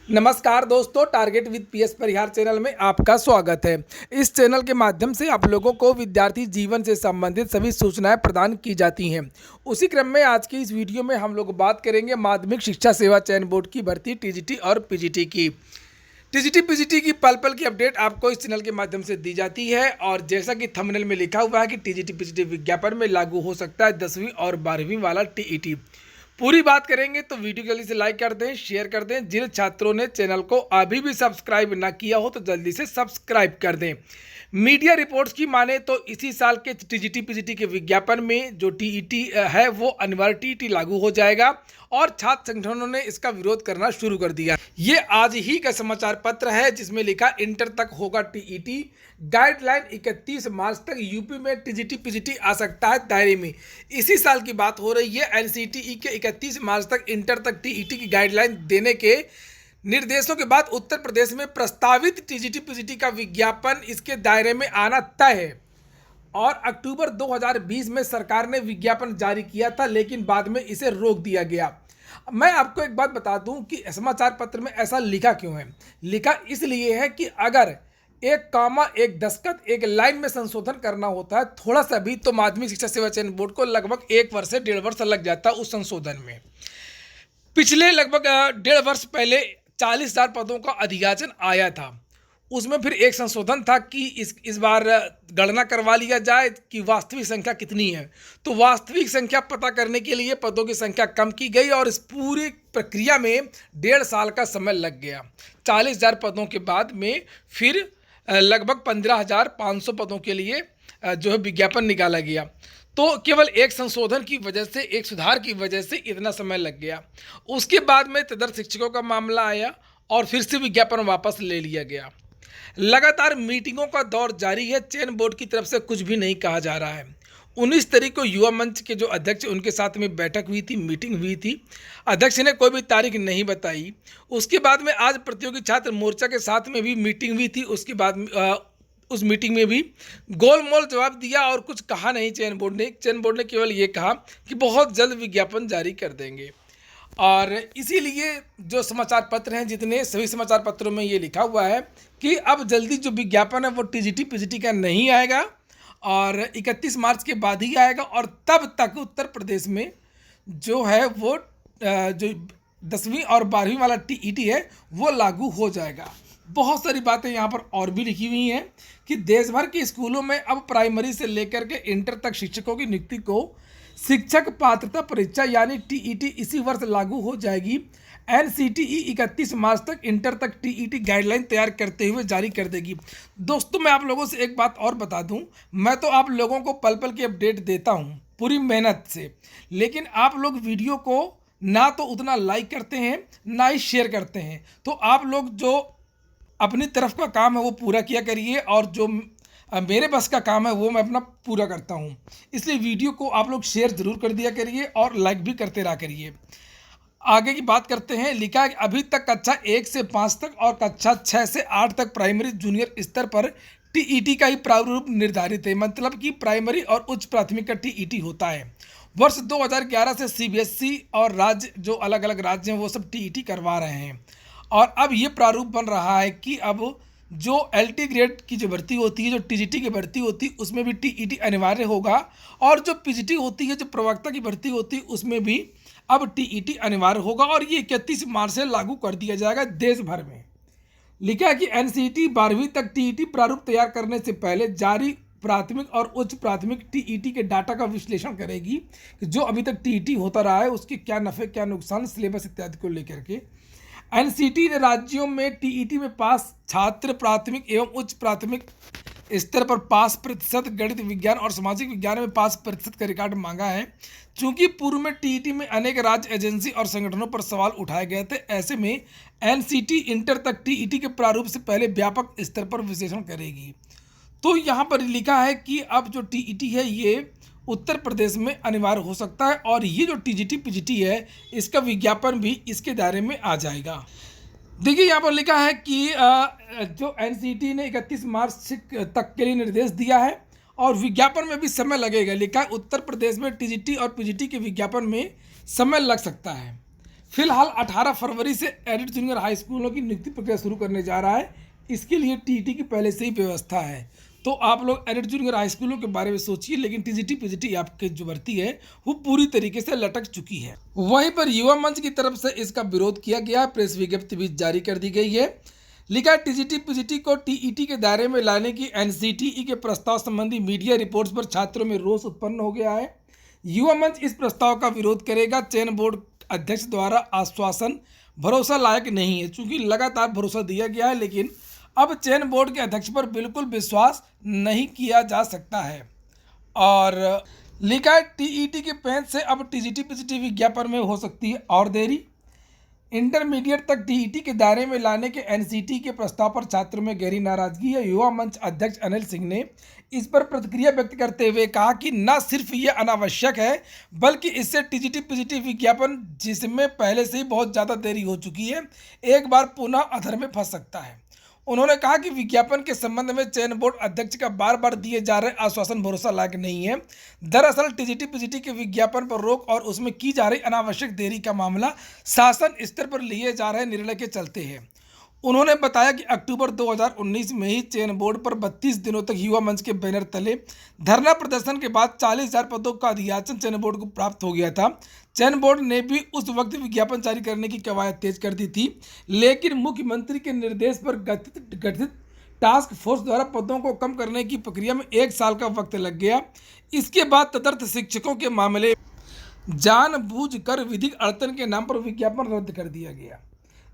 नमस्कार दोस्तों, target with PS Parihar channel में आपका स्वागत है। इस चैनल के माध्यम से आप लोगों को विद्यार्थी जीवन से संबंधित सभी सूचनाएं प्रदान की जाती हैं। उसी क्रम में आज की इस वीडियो में हम लोग बात करेंगे माध्यमिक शिक्षा सेवा चयन बोर्ड की भर्ती टीजीटी और पीजीटी की। टीजीटी पीजीटी की पल पल की अपडेट आपको इस चैनल के माध्यम से दी जाती है और जैसा कि थंबनेल में लिखा हुआ है कि टीजीटी पीजीटी विज्ञापन में लागू हो सकता है 10वीं और 12वीं वाला टीईटी। पूरी बात करेंगे तो वीडियो जल्दी से लाइक कर दें, शेयर कर दें। जिन छात्रों ने चैनल को अभी भी सब्सक्राइब ना किया हो तो जल्दी से सब्सक्राइब कर दें। मीडिया रिपोर्ट्स की माने तो इसी साल के टीजीटी पीजीटी के विज्ञापन में जो टीईटी है वो अनिवार्य टीईटी लागू हो जाएगा और छात्र संगठनों ने इसका विरोध करना शुरू कर दिया। ये आज ही का समाचार पत्र है जिसमें लिखा इंटर तक होगा टीईटी, गाइडलाइन 31 मार्च तक यूपी में टीजीटी पीजीटी आ सकता है दायरे में। इसी साल की बात हो रही है। एनसीटीई के 31 मार्च तक इंटर तक टीईटी की गाइडलाइन देने के निर्देशों के बाद उत्तर प्रदेश में प्रस्तावित टीजीटी पीजीटी का विज्ञापन इसके दायरे में आना तय है और अक्टूबर 2020 में सरकार ने विज्ञापन जारी किया था, लेकिन बाद में इसे रोक दिया गया। मैं आपको एक बात बता दूं कि समाचार पत्र में ऐसा लिखा क्यों है। लिखा इसलिए है कि अगर एक कामा, एक दस्तखत, एक लाइन में संशोधन करना होता है थोड़ा सा भी, तो माध्यमिक शिक्षा सेवा चयन बोर्ड को लगभग 1 वर्ष से 1.5 वर्ष लग जाता है उस संशोधन में। पिछले लगभग 1.5 वर्ष पहले 40,000 पदों का अधियाचन आया था। उसमें फिर एक संशोधन था कि इस बार गणना करवा लिया जाए कि वास्तविक संख्या कितनी है। तो वास्तविक संख्या पता करने के लिए पदों की संख्या कम की गई और इस पूरी प्रक्रिया में 1.5 साल का समय लग गया। 40,000 पदों के बाद में फिर लगभग 15,500 पदों के लिए जो है विज्ञापन निकाला गया। तो केवल एक संशोधन की वजह से, एक सुधार की वजह से इतना समय लग गया। उसके बाद में तदर्थ शिक्षकों का मामला आया और फिर से विज्ञापन वापस ले लिया गया। लगातार मीटिंगों का दौर जारी है। चयन बोर्ड की तरफ से कुछ भी नहीं कहा जा रहा है। 19 तारीख को युवा मंच के जो अध्यक्ष, उनके साथ में बैठक हुई थी, मीटिंग हुई थी। अध्यक्ष ने कोई भी तारीख नहीं बताई। उसके बाद में आज प्रतियोगी छात्र मोर्चा के साथ में भी मीटिंग हुई थी। उसके बाद उस मीटिंग में भी गोलमोल जवाब दिया और कुछ कहा नहीं चयन बोर्ड ने। चयन बोर्ड ने केवल ये कहा कि बहुत जल्द विज्ञापन जारी कर देंगे। और इसीलिए जो समाचार पत्र हैं, जितने सभी समाचार पत्रों में ये लिखा हुआ है कि अब जल्दी जो विज्ञापन है वो टीजीटी पीजीटी का नहीं आएगा और 31 मार्च के बाद ही आएगा और तब तक उत्तर प्रदेश में जो है वो जो 10वीं और 12वीं वाला टीईटी है वो लागू हो जाएगा। बहुत सारी बातें यहाँ पर और भी लिखी हुई हैं कि देश भर के स्कूलों में अब प्राइमरी से लेकर के इंटर तक शिक्षकों की नियुक्ति को शिक्षक पात्रता परीक्षा यानी टीईटी इसी वर्ष लागू हो जाएगी। एनसीटीई 31 मार्च तक इंटर तक टीईटी गाइडलाइन तैयार करते हुए जारी कर देगी। दोस्तों, मैं आप लोगों से एक बात और बता दूं, मैं तो आप लोगों को पल पल की अपडेट देता हूं पूरी मेहनत से, लेकिन आप लोग वीडियो को ना तो उतना लाइक करते हैं ना ही शेयर करते हैं। तो आप लोग जो अपनी तरफ का काम है वो पूरा किया करिए और जो मेरे बस का काम है वो मैं अपना पूरा करता हूँ। इसलिए वीडियो को आप लोग शेयर ज़रूर कर दिया करिए और लाइक भी करते रहा करिए। आगे की बात करते हैं। लिखा है कि अभी तक कक्षा 1 से 5 तक और कक्षा 6 से 8 तक प्राइमरी जूनियर स्तर पर टीईटी का ही प्रारूप निर्धारित है। मतलब कि प्राइमरी और उच्च प्राथमिक का टीईटी होता है। वर्ष 2011 से सीबीएसई और राज्य, जो अलग अलग राज्य हैं, वो सब टीईटी करवा रहे हैं और अब ये प्रारूप बन रहा है कि अब जो एलटी ग्रेड की जो भर्ती होती है, जो टीजीटी की भर्ती होती है, उसमें भी टीईटी अनिवार्य होगा और जो पीजीटी होती है, जो प्रवक्ता की भर्ती होती है, उसमें भी अब टीईटी अनिवार्य होगा और ये 31 मार्च से लागू कर दिया जाएगा देश भर में। लिखा है कि एनसीटी 12वीं तक टीईटी प्रारूप तैयार करने से पहले जारी प्राथमिक और उच्च प्राथमिक टीईटी के डाटा का विश्लेषण करेगी कि जो अभी तक टीईटी होता रहा है उसके क्या नफ़े, क्या नुकसान, सिलेबस इत्यादि को लेकर के। एनसीटी ने राज्यों में टीईटी में पास छात्र प्राथमिक एवं उच्च प्राथमिक स्तर पर पास प्रतिशत, गणित विज्ञान और सामाजिक विज्ञान में पास प्रतिशत का रिकॉर्ड मांगा है। चूंकि पूर्व में टीईटी में अनेक राज्य, एजेंसी और संगठनों पर सवाल उठाए गए थे, ऐसे में एनसीटी इंटर तक टीईटी के प्रारूप से पहले व्यापक स्तर पर विश्लेषण करेगी। तो यहाँ पर लिखा है कि अब जो टीईटी है ये उत्तर प्रदेश में अनिवार्य हो सकता है और ये जो टीजीटी पीजीटी है इसका विज्ञापन भी इसके दायरे में आ जाएगा। देखिए, यहाँ पर लिखा है कि जो एनसीटी ने 31 मार्च तक के लिए निर्देश दिया है और विज्ञापन में भी समय लगेगा। लिखा है उत्तर प्रदेश में टीजीटी और पीजीटी के विज्ञापन में समय लग सकता है। फिलहाल 18 फरवरी से एडिट जूनियर हाई स्कूलों की नियुक्ति प्रक्रिया शुरू करने जा रहा है। इसके लिए टीईटी की पहले से ही व्यवस्था है। तो आप लोग एडिट जूनियर हाई स्कूलों के बारे में सोचिए, लेकिन टीजीटी पीजीटी आपकी जो भर्ती है वो पूरी तरीके से लटक चुकी है। वहीं पर युवा मंच की तरफ से इसका विरोध किया गया, प्रेस विज्ञप्ति भी जारी कर दी गई है। लिखा है, टीजीटी पीजीटी को टीईटी के दायरे में लाने की एनसीटीई के प्रस्ताव संबंधी मीडिया रिपोर्ट्स पर छात्रों में रोष उत्पन्न हो गया है। युवा मंच इस प्रस्ताव का विरोध करेगा। चयन बोर्ड अध्यक्ष द्वारा आश्वासन भरोसा लायक नहीं है। चूंकि लगातार भरोसा दिया गया है, लेकिन अब चयन बोर्ड के अध्यक्ष पर बिल्कुल विश्वास नहीं किया जा सकता है। और लिखा है, टीईटी के पेज से अब टीजीटी पीजीटी विज्ञापन में हो सकती है और देरी। इंटरमीडिएट तक टीईटी के दायरे में लाने के एनसीटी के प्रस्ताव पर छात्रों में गहरी नाराजगी है। युवा मंच अध्यक्ष अनिल सिंह ने इस पर प्रतिक्रिया व्यक्त करते हुए कहा कि न सिर्फ ये अनावश्यक है, बल्कि इससे टीजीटी पीजीटी विज्ञापन, जिसमें पहले से ही बहुत ज़्यादा देरी हो चुकी है, एक बार पुनः अधर में फंस सकता है। उन्होंने कहा कि विज्ञापन के संबंध में चयन बोर्ड अध्यक्ष का बार बार दिए जा रहे आश्वासन भरोसा लायक नहीं है। दरअसल टीजीटी पीजीटी के विज्ञापन पर रोक और उसमें की जा रही अनावश्यक देरी का मामला शासन स्तर पर लिए जा रहे निर्णय के चलते है। उन्होंने बताया कि अक्टूबर 2019 में ही चयन बोर्ड पर 32 दिनों तक युवा मंच के बैनर तले धरना प्रदर्शन के बाद 40,000 पदों का अधियाचन चयन बोर्ड को प्राप्त हो गया था। चयन बोर्ड ने भी उस वक्त विज्ञापन जारी करने की कवायद तेज कर दी थी, लेकिन मुख्यमंत्री के निर्देश पर गठित टास्क फोर्स द्वारा पदों को कम करने की प्रक्रिया में 1 साल का वक्त लग गया। इसके बाद तदर्थ शिक्षकों के मामले जानबूझकर विधिक अड़चन के नाम पर विज्ञापन रद्द कर दिया गया।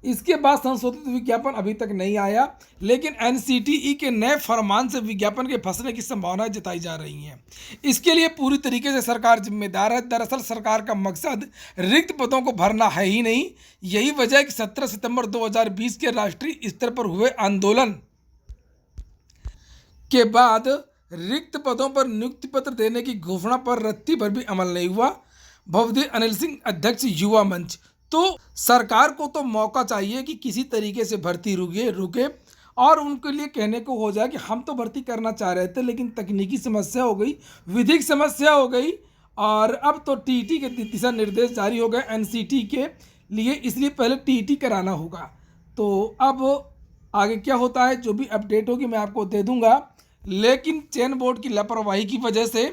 इसके बाद संशोधित विज्ञापन अभी तक नहीं आया, लेकिन एनसीटीई के नए फरमान से विज्ञापन के फंसने की संभावनाएं जताई जा रही हैं। इसके लिए पूरी तरीके से सरकार जिम्मेदार है। दरअसल सरकार का मकसद रिक्त पदों को भरना है ही नहीं। यही वजह है कि 17 सितंबर 2020 के राष्ट्रीय स्तर पर हुए आंदोलन के बाद रिक्त पदों पर नियुक्ति पत्र देने की घोषणा पर रत्ती भर भी अमल नहीं हुआ। भवदीय अनिल सिंह, अध्यक्ष युवा मंच। तो सरकार को तो मौका चाहिए कि किसी तरीके से भर्ती रुके और उनके लिए कहने को हो जाए कि हम तो भर्ती करना चाह रहे थे, लेकिन तकनीकी समस्या हो गई, विधिक समस्या हो गई, और अब तो टीईटी के दिशा निर्देश जारी हो गए एनसीटी के लिए, इसलिए पहले टीईटी कराना होगा। तो अब आगे क्या होता है, जो भी अपडेट होगी मैं आपको दे दूंगा। लेकिन चयन बोर्ड की लापरवाही की वजह से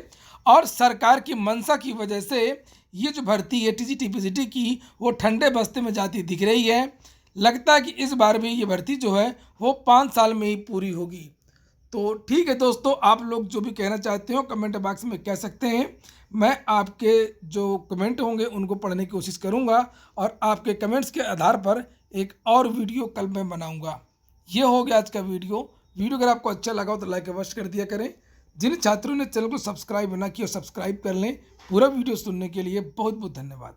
और सरकार की मंशा की वजह से ये जो भर्ती है टीजीटी पीजीटी की, वो ठंडे बस्ते में जाती दिख रही है। लगता है कि इस बार भी ये भर्ती जो है वो 5 साल में ही पूरी होगी। तो ठीक है दोस्तों, आप लोग जो भी कहना चाहते हो कमेंट बॉक्स में कह सकते हैं। मैं आपके जो कमेंट होंगे उनको पढ़ने की कोशिश करूंगा और आपके कमेंट्स के आधार पर एक और वीडियो कल मैं बनाऊंगा। ये हो गया आज का वीडियो। अगर आपको अच्छा लगा हो तो लाइक अवश्य कर दिया करें। जिन छात्रों ने चैनल को सब्सक्राइब ना किया, सब्सक्राइब कर लें। पूरा वीडियो सुनने के लिए बहुत बहुत धन्यवाद।